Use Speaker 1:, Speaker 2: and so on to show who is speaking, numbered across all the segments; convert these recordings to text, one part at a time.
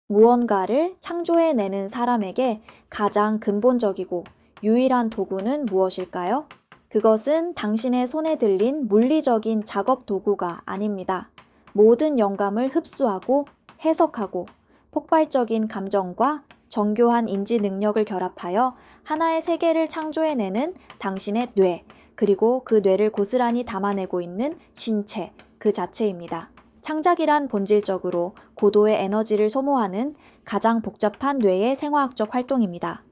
Speaker 1: 무언가를 창조해내는 사람에게 가장 근본적이고 유일한 도구는 무엇일까요? 그것은 당신의 손에 들린 물리적인 작업 도구가 아닙니다. 모든 영감을 흡수하고 해석하고 폭발적인 감정과 정교한 인지 능력을 결합하여 하나의 세계를 창조해내는 당신의 뇌, 그리고 그 뇌를 고스란히 담아내고 있는 신체, 그 자체입니다. 창작이란 본질적으로 고도의 에너지를 소모하는 가장 복잡한 뇌의 생화학적 활동입니다.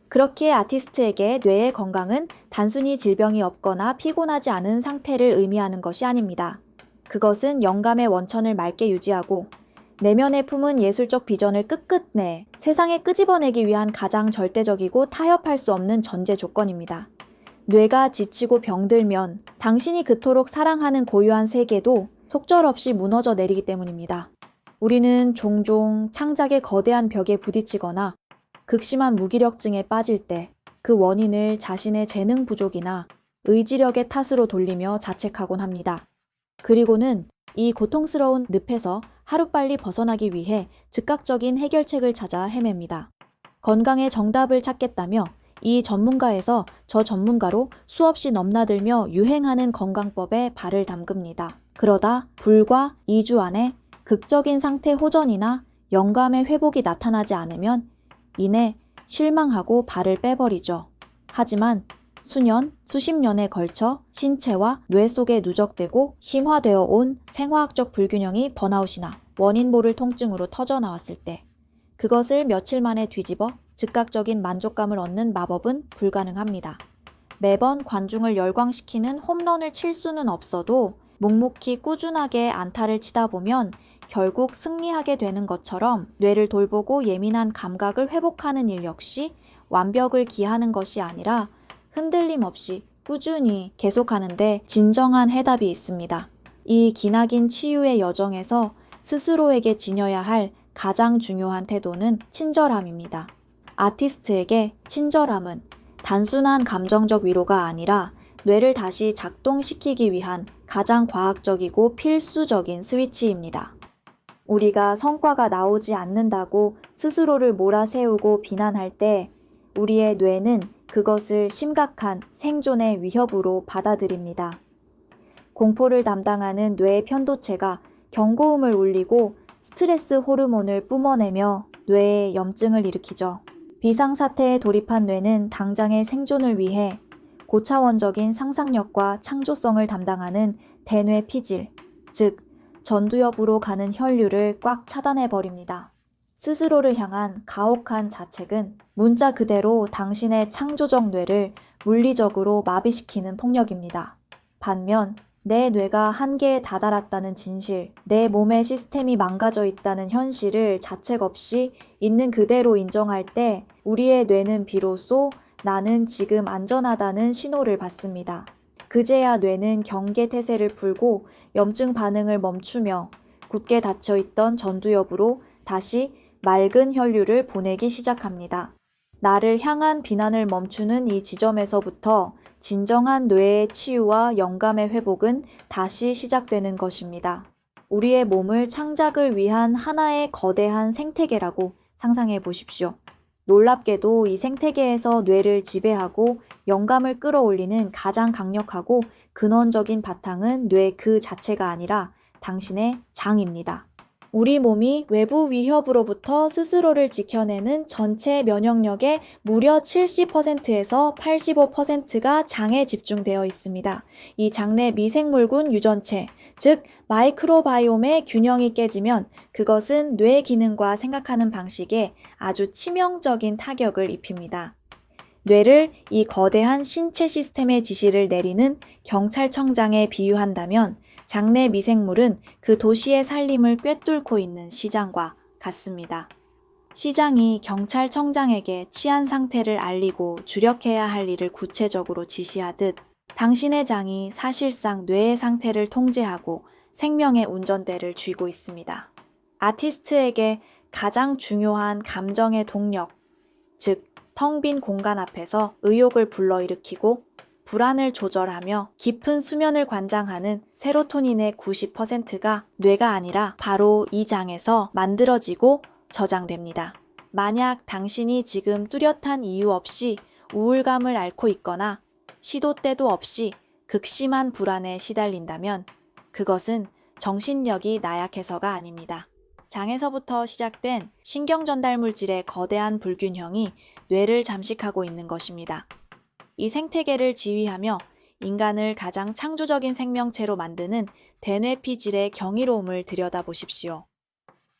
Speaker 1: 그렇기에 아티스트에게 뇌의 건강은 단순히 질병이 없거나 피곤하지 않은 상태를 의미하는 것이 아닙니다. 그것은 영감의 원천을 맑게 유지하고 내면에 품은 예술적 비전을 끝끝내 세상에 끄집어내기 위한 가장 절대적이고 타협할 수 없는 전제 조건입니다. 뇌가 지치고 병들면 당신이 그토록 사랑하는 고유한 세계도 속절없이 무너져 내리기 때문입니다. 우리는 종종 창작의 거대한 벽에 부딪히거나 극심한 무기력증에 빠질 때 그 원인을 자신의 재능 부족이나 의지력의 탓으로 돌리며 자책하곤 합니다. 그리고는 이 고통스러운 늪에서 하루빨리 벗어나기 위해 즉각적인 해결책을 찾아 헤맵니다. 건강의 정답을 찾겠다며 이 전문가에서 저 전문가로 수없이 넘나들며 유행하는 건강법에 발을 담급니다. 그러다 불과 2주 안에 극적인 상태 호전이나 영감의 회복이 나타나지 않으면 이내 실망하고 발을 빼버리죠. 하지만 수년, 수십 년에 걸쳐 신체와 뇌 속에 누적되고 심화되어 온 생화학적 불균형이 번아웃이나 원인 모를 통증으로 터져나왔을 때 그것을 며칠 만에 뒤집어 즉각적인 만족감을 얻는 마법은 불가능합니다. 매번 관중을 열광시키는 홈런을 칠 수는 없어도 묵묵히 꾸준하게 안타를 치다 보면 결국 승리하게 되는 것처럼 뇌를 돌보고 예민한 감각을 회복하는 일 역시 완벽을 기하는 것이 아니라 흔들림 없이 꾸준히 계속하는데 진정한 해답이 있습니다. 이 기나긴 치유의 여정에서 스스로에게 지녀야 할 가장 중요한 태도는 친절함입니다. 아티스트에게 친절함은 단순한 감정적 위로가 아니라 뇌를 다시 작동시키기 위한 가장 과학적이고 필수적인 스위치입니다. 우리가 성과가 나오지 않는다고 스스로를 몰아세우고 비난할 때 우리의 뇌는 그것을 심각한 생존의 위협으로 받아들입니다. 공포를 담당하는 뇌의 편도체가 경고음을 울리고 스트레스 호르몬을 뿜어내며 뇌에 염증을 일으키죠. 비상사태에 돌입한 뇌는 당장의 생존을 위해 고차원적인 상상력과 창조성을 담당하는 대뇌 피질, 즉 전두엽으로 가는 혈류를 꽉 차단해버립니다. 스스로를 향한 가혹한 자책은 문자 그대로 당신의 창조적 뇌를 물리적으로 마비시키는 폭력입니다. 반면 내 뇌가 한계에 다다랐다는 진실, 내 몸의 시스템이 망가져 있다는 현실을 자책 없이 있는 그대로 인정할 때 우리의 뇌는 비로소 나는 지금 안전하다는 신호를 받습니다. 그제야 뇌는 경계 태세를 풀고 염증 반응을 멈추며 굳게 닫혀있던 전두엽으로 다시 맑은 혈류를 보내기 시작합니다. 나를 향한 비난을 멈추는 이 지점에서부터 진정한 뇌의 치유와 영감의 회복은 다시 시작되는 것입니다. 우리의 몸을 창작을 위한 하나의 거대한 생태계라고 상상해 보십시오. 놀랍게도 이 생태계에서 뇌를 지배하고 영감을 끌어올리는 가장 강력하고 근원적인 바탕은 뇌 그 자체가 아니라 당신의 장입니다. 우리 몸이 외부 위협으로부터 스스로를 지켜내는 전체 면역력의 무려 70%에서 85%가 장에 집중되어 있습니다. 이 장 내 미생물군 유전체, 즉 마이크로바이옴의 균형이 깨지면 그것은 뇌 기능과 생각하는 방식에 아주 치명적인 타격을 입힙니다. 뇌를 이 거대한 신체 시스템의 지시를 내리는 경찰청장에 비유한다면 장내 미생물은 그 도시의 살림을 꿰뚫고 있는 시장과 같습니다. 시장이 경찰청장에게 치안 상태를 알리고 주력해야 할 일을 구체적으로 지시하듯 당신의 장이 사실상 뇌의 상태를 통제하고 생명의 운전대를 쥐고 있습니다. 아티스트에게 가장 중요한 감정의 동력, 즉 텅 빈 공간 앞에서 의욕을 불러일으키고 불안을 조절하며 깊은 수면을 관장하는 세로토닌의 90%가 뇌가 아니라 바로 이 장에서 만들어지고 저장됩니다. 만약 당신이 지금 뚜렷한 이유 없이 우울감을 앓고 있거나 시도 때도 없이 극심한 불안에 시달린다면 그것은 정신력이 나약해서가 아닙니다. 장에서부터 시작된 신경전달물질의 거대한 불균형이 뇌를 잠식하고 있는 것입니다. 이 생태계를 지휘하며 인간을 가장 창조적인 생명체로 만드는 대뇌피질의 경이로움을 들여다보십시오.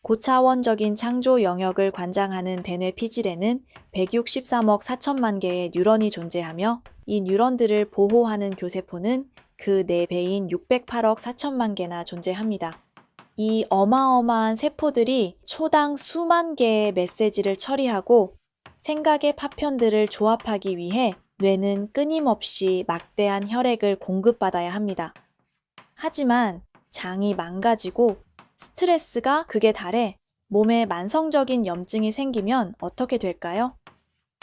Speaker 1: 고차원적인 창조 영역을 관장하는 대뇌피질에는 163억 4천만 개의 뉴런이 존재하며 이 뉴런들을 보호하는 교세포는 그 4배인 608억 4천만 개나 존재합니다. 이 어마어마한 세포들이 초당 수만 개의 메시지를 처리하고 생각의 파편들을 조합하기 위해 뇌는 끊임없이 막대한 혈액을 공급받아야 합니다. 하지만 장이 망가지고 스트레스가 극에 달해 몸에 만성적인 염증이 생기면 어떻게 될까요?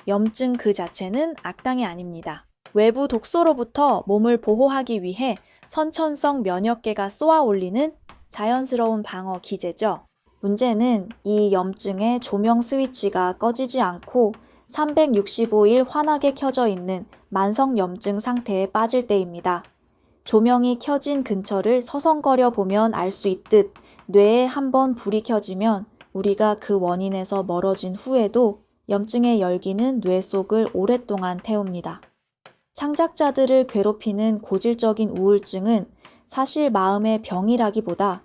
Speaker 1: 염증 그 자체는 악당이 아닙니다. 외부 독소로부터 몸을 보호하기 위해 선천성 면역계가 쏘아 올리는 자연스러운 방어 기제죠. 문제는 이 염증의 조명 스위치가 꺼지지 않고 365일 환하게 켜져 있는 만성 염증 상태에 빠질 때입니다. 조명이 켜진 근처를 서성거려 보면 알 수 있듯 뇌에 한번 불이 켜지면 우리가 그 원인에서 멀어진 후에도 염증의 열기는 뇌 속을 오랫동안 태웁니다. 창작자들을 괴롭히는 고질적인 우울증은 사실 마음의 병이라기보다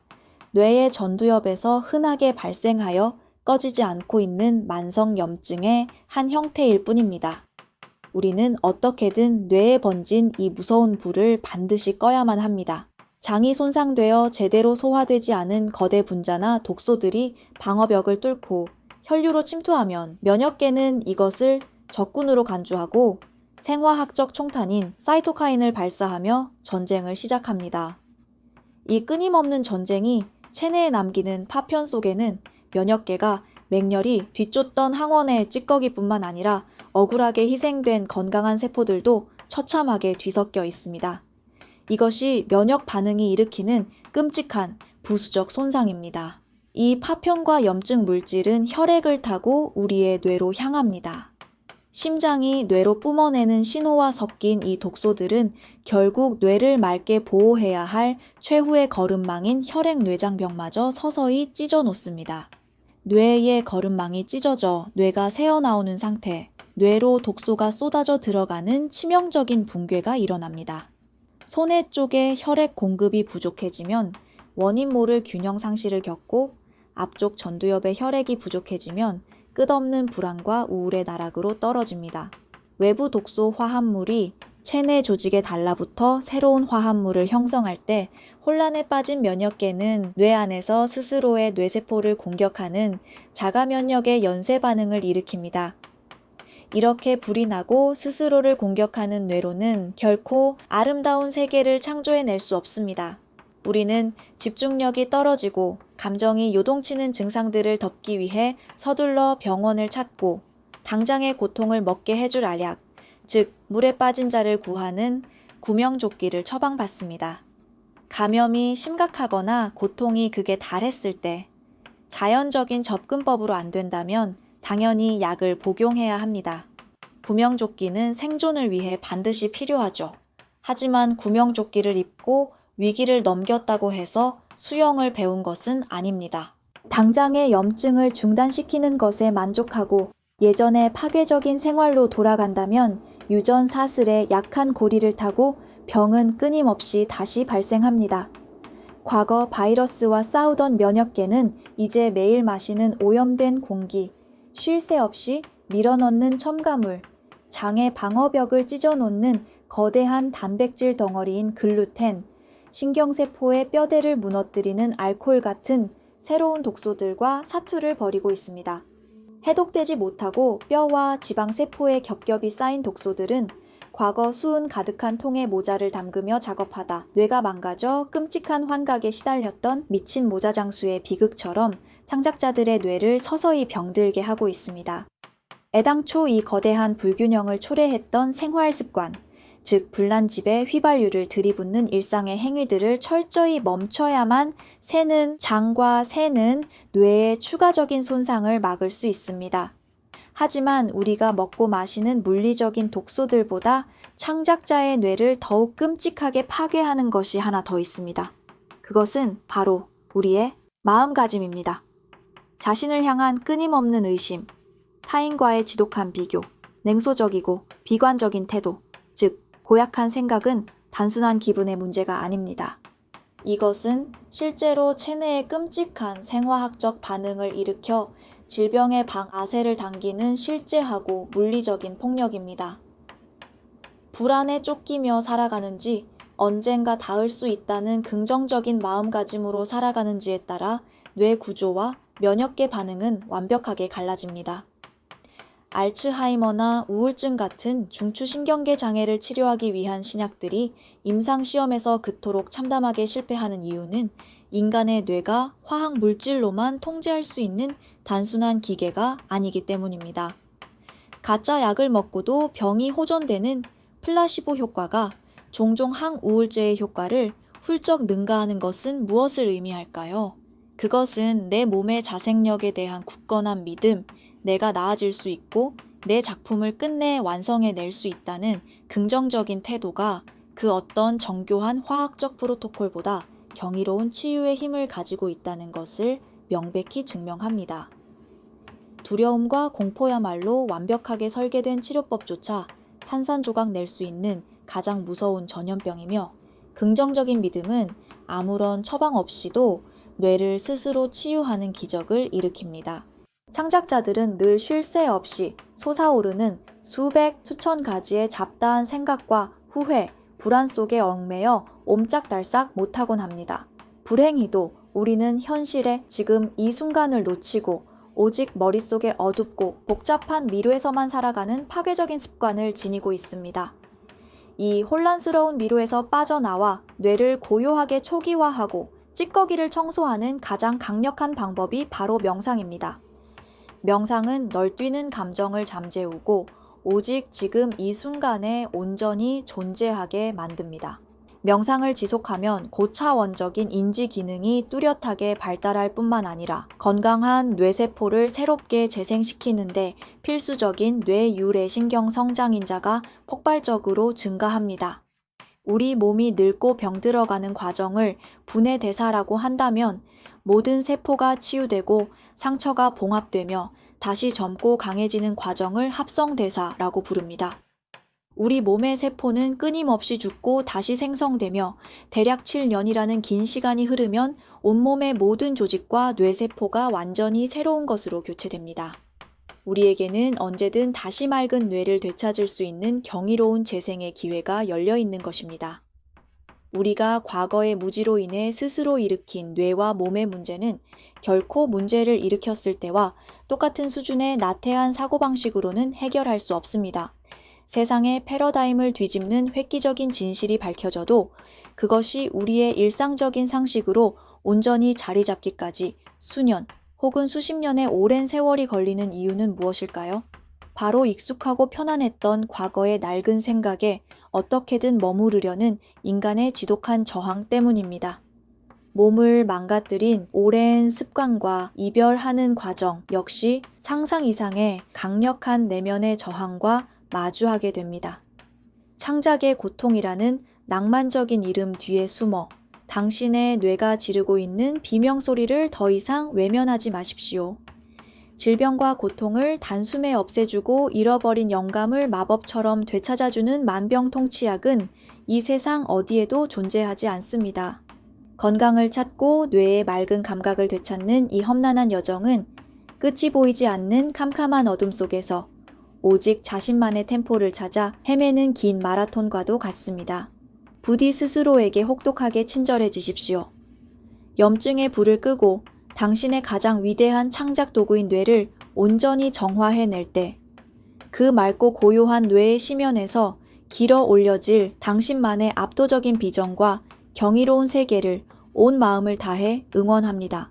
Speaker 1: 뇌의 전두엽에서 흔하게 발생하여 꺼지지 않고 있는 만성 염증의 한 형태일 뿐입니다. 우리는 어떻게든 뇌에 번진 이 무서운 불을 반드시 꺼야만 합니다. 장이 손상되어 제대로 소화되지 않은 거대 분자나 독소들이 방어벽을 뚫고 혈류로 침투하면 면역계는 이것을 적군으로 간주하고 생화학적 총탄인 사이토카인을 발사하며 전쟁을 시작합니다. 이 끊임없는 전쟁이 체내에 남기는 파편 속에는 면역계가 맹렬히 뒤쫓던 항원의 찌꺼기뿐만 아니라 억울하게 희생된 건강한 세포들도 처참하게 뒤섞여 있습니다. 이것이 면역 반응이 일으키는 끔찍한 부수적 손상입니다. 이 파편과 염증 물질은 혈액을 타고 우리의 뇌로 향합니다. 심장이 뇌로 뿜어내는 신호와 섞인 이 독소들은 결국 뇌를 맑게 보호해야 할 최후의 거름망인 혈액뇌장벽마저 서서히 찢어 놓습니다. 뇌의 거름망이 찢어져 뇌가 새어나오는 상태, 뇌로 독소가 쏟아져 들어가는 치명적인 붕괴가 일어납니다. 손해 쪽에 혈액 공급이 부족해지면 원인 모를 균형 상실을 겪고 앞쪽 전두엽의 혈액이 부족해지면 끝없는 불안과 우울의 나락으로 떨어집니다. 외부 독소 화합물이 체내 조직에 달라붙어 새로운 화합물을 형성할 때 혼란에 빠진 면역계는 뇌 안에서 스스로의 뇌세포를 공격하는 자가 면역의 연쇄 반응을 일으킵니다. 이렇게 불이 나고 스스로를 공격하는 뇌로는 결코 아름다운 세계를 창조해낼 수 없습니다. 우리는 집중력이 떨어지고 감정이 요동치는 증상들을 덮기 위해 서둘러 병원을 찾고 당장의 고통을 먹게 해줄 알약, 즉 물에 빠진 자를 구하는 구명조끼를 처방받습니다. 감염이 심각하거나 고통이 극에 달했을 때 자연적인 접근법으로 안 된다면 당연히 약을 복용해야 합니다. 구명조끼는 생존을 위해 반드시 필요하죠. 하지만 구명조끼를 입고 위기를 넘겼다고 해서 수영을 배운 것은 아닙니다. 당장의 염증을 중단시키는 것에 만족하고 예전의 파괴적인 생활로 돌아간다면 유전사슬의 약한 고리를 타고 병은 끊임없이 다시 발생합니다. 과거 바이러스와 싸우던 면역계는 이제 매일 마시는 오염된 공기, 쉴 새 없이 밀어넣는 첨가물, 장의 방어벽을 찢어놓는 거대한 단백질 덩어리인 글루텐, 신경세포의 뼈대를 무너뜨리는 알코올 같은 새로운 독소들과 사투를 벌이고 있습니다. 해독되지 못하고 뼈와 지방세포에 겹겹이 쌓인 독소들은 과거 수은 가득한 통에 모자를 담그며 작업하다 뇌가 망가져 끔찍한 환각에 시달렸던 미친 모자 장수의 비극처럼 창작자들의 뇌를 서서히 병들게 하고 있습니다. 애당초 이 거대한 불균형을 초래했던 생활 습관, 즉 불난집에 휘발유를 들이붓는 일상의 행위들을 철저히 멈춰야만 새는 장과 새는 뇌의 추가적인 손상을 막을 수 있습니다. 하지만 우리가 먹고 마시는 물리적인 독소들보다 창작자의 뇌를 더욱 끔찍하게 파괴하는 것이 하나 더 있습니다. 그것은 바로 우리의 마음가짐입니다. 자신을 향한 끊임없는 의심, 타인과의 지독한 비교, 냉소적이고 비관적인 태도, 즉 고약한 생각은 단순한 기분의 문제가 아닙니다. 이것은 실제로 체내에 끔찍한 생화학적 반응을 일으켜 질병의 방아쇠를 당기는 실제하고 물리적인 폭력입니다. 불안에 쫓기며 살아가는지 언젠가 닿을 수 있다는 긍정적인 마음가짐으로 살아가는지에 따라 뇌 구조와 면역계 반응은 완벽하게 갈라집니다. 알츠하이머나 우울증 같은 중추신경계 장애를 치료하기 위한 신약들이 임상시험에서 그토록 참담하게 실패하는 이유는 인간의 뇌가 화학 물질로만 통제할 수 있는 단순한 기계가 아니기 때문입니다. 가짜 약을 먹고도 병이 호전되는 플라시보 효과가 종종 항우울제의 효과를 훌쩍 능가하는 것은 무엇을 의미할까요? 그것은 내 몸의 자생력에 대한 굳건한 믿음, 내가 나아질 수 있고 내 작품을 끝내 완성해낼 수 있다는 긍정적인 태도가 그 어떤 정교한 화학적 프로토콜보다 경이로운 치유의 힘을 가지고 있다는 것을 명백히 증명합니다. 두려움과 공포야말로 완벽하게 설계된 치료법조차 산산조각 낼 수 있는 가장 무서운 전염병이며, 긍정적인 믿음은 아무런 처방 없이도 뇌를 스스로 치유하는 기적을 일으킵니다. 창작자들은 늘 쉴 새 없이 솟아오르는 수백, 수천 가지의 잡다한 생각과 후회, 불안 속에 얽매여 옴짝달싹 못하곤 합니다. 불행히도 우리는 현실에 지금 이 순간을 놓치고 오직 머릿속에 어둡고 복잡한 미로에서만 살아가는 파괴적인 습관을 지니고 있습니다. 이 혼란스러운 미로에서 빠져나와 뇌를 고요하게 초기화하고 찌꺼기를 청소하는 가장 강력한 방법이 바로 명상입니다. 명상은 널뛰는 감정을 잠재우고 오직 지금 이 순간에 온전히 존재하게 만듭니다. 명상을 지속하면 고차원적인 인지 기능이 뚜렷하게 발달할 뿐만 아니라 건강한 뇌세포를 새롭게 재생시키는데 필수적인 뇌유래신경 성장인자가 폭발적으로 증가합니다. 우리 몸이 늙고 병들어가는 과정을 분해대사라고 한다면 모든 세포가 치유되고 상처가 봉합되며 다시 젊고 강해지는 과정을 합성대사라고 부릅니다. 우리 몸의 세포는 끊임없이 죽고 다시 생성되며 대략 7년이라는 긴 시간이 흐르면 온몸의 모든 조직과 뇌세포가 완전히 새로운 것으로 교체됩니다. 우리에게는 언제든 다시 맑은 뇌를 되찾을 수 있는 경이로운 재생의 기회가 열려 있는 것입니다. 우리가 과거의 무지로 인해 스스로 일으킨 뇌와 몸의 문제는 결코 문제를 일으켰을 때와 똑같은 수준의 나태한 사고방식으로는 해결할 수 없습니다. 세상의 패러다임을 뒤집는 획기적인 진실이 밝혀져도 그것이 우리의 일상적인 상식으로 온전히 자리 잡기까지 수년 혹은 수십 년의 오랜 세월이 걸리는 이유는 무엇일까요? 바로 익숙하고 편안했던 과거의 낡은 생각에 어떻게든 머무르려는 인간의 지독한 저항 때문입니다. 몸을 망가뜨린 오랜 습관과 이별하는 과정 역시 상상 이상의 강력한 내면의 저항과 마주하게 됩니다. 창작의 고통이라는 낭만적인 이름 뒤에 숨어 당신의 뇌가 지르고 있는 비명소리를 더 이상 외면하지 마십시오. 질병과 고통을 단숨에 없애주고 잃어버린 영감을 마법처럼 되찾아주는 만병통치약은 이 세상 어디에도 존재하지 않습니다. 건강을 찾고 뇌의 맑은 감각을 되찾는 이 험난한 여정은 끝이 보이지 않는 캄캄한 어둠 속에서 오직 자신만의 템포를 찾아 헤매는 긴 마라톤과도 같습니다. 부디 스스로에게 혹독하게 친절해지십시오. 염증의 불을 끄고 당신의 가장 위대한 창작 도구인 뇌를 온전히 정화해낼 때 그 맑고 고요한 뇌의 심연에서 길어 올려질 당신만의 압도적인 비전과 경이로운 세계를 온 마음을 다해 응원합니다.